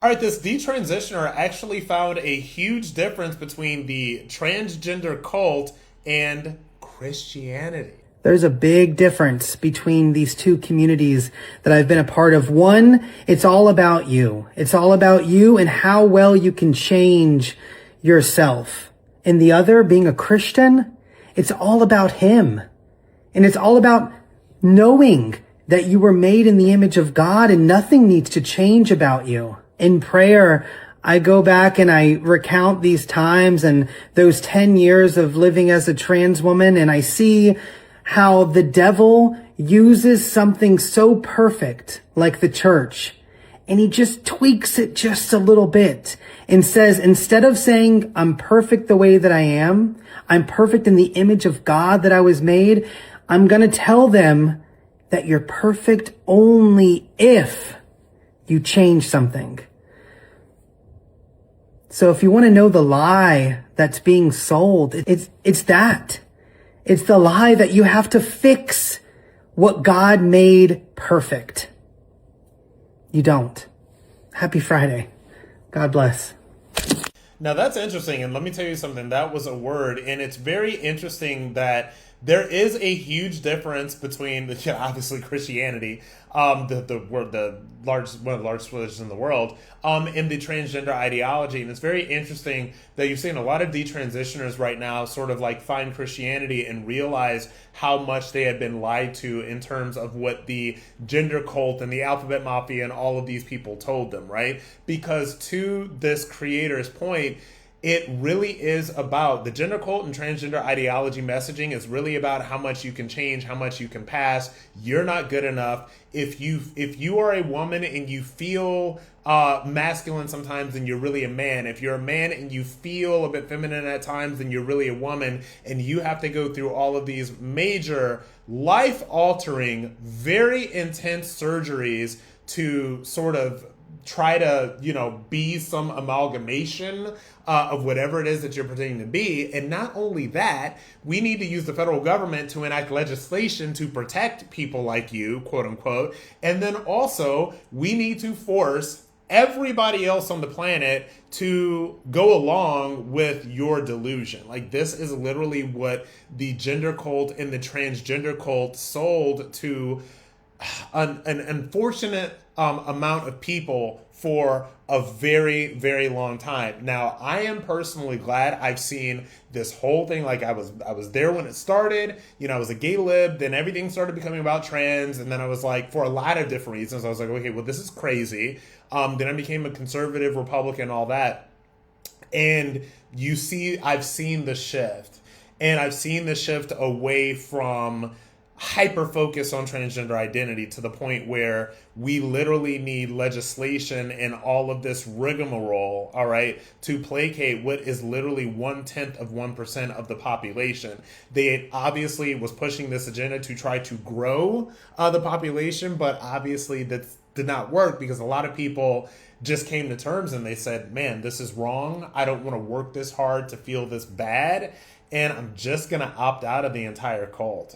All right, this detransitioner actually found a huge difference between the transgender cult and Christianity. There's a big difference between these two communities that I've been a part of. One, it's all about you. It's all about you and how well you can change yourself. And the other, being a Christian, it's all about him. And it's all about knowing that you were made in the image of God and nothing needs to change about you. In prayer, I go back and I recount these times and those 10 years of living as a trans woman, and I see how the devil uses something so perfect like the church, and he just tweaks it just a little bit and says, instead of saying I'm perfect the way that I am, I'm perfect in the image of God that I was made, I'm going to tell them that you're perfect only if you change something. So if you want to know the lie that's being sold, it's that. It's the lie that you have to fix what God made perfect. You don't. Happy Friday. God bless. Now that's interesting, and let me tell you something. That was a word, and it's very interesting that there is a huge difference between obviously Christianity, the largest one of the largest religions in the world, and the transgender ideology. And it's very interesting that you're seeing a lot of detransitioners right now sort of like find Christianity and realize how much they had been lied to in terms of what the gender cult and the alphabet mafia and all of these people told them, right? Because to this creator's point, it really is about the gender cult and transgender ideology messaging is really about how much you can change, how much you can pass. You're not good enough. If you are a woman and you feel masculine sometimes, then you're really a man. If you're a man and you feel a bit feminine at times, then you're really a woman. And you have to go through all of these major life-altering, very intense surgeries to sort of try to, be some amalgamation of whatever it is that you're pretending to be. And not only that, we need to use the federal government to enact legislation to protect people like you, quote unquote. And then also, we need to force everybody else on the planet to go along with your delusion. Like, this is literally what the gender cult and the transgender cult sold to an unfortunate amount of people for a very, very long time. Now, I am personally glad I've seen this whole thing. Like, I was there when it started. I was a gay lib. Then everything started becoming about trans. And then I was like, for a lot of different reasons, I was like, okay, well, this is crazy. Then I became a conservative Republican, all that. And I've seen the shift. And I've seen the shift away from hyper focus on transgender identity to the point where we literally need legislation and all of this rigmarole, all right, to placate what is literally 1/10 of 1% of the population. They obviously was pushing this agenda to try to grow the population, but obviously that did not work because a lot of people just came to terms and they said, man, this is wrong. I don't want to work this hard to feel this bad. And I'm just going to opt out of the entire cult.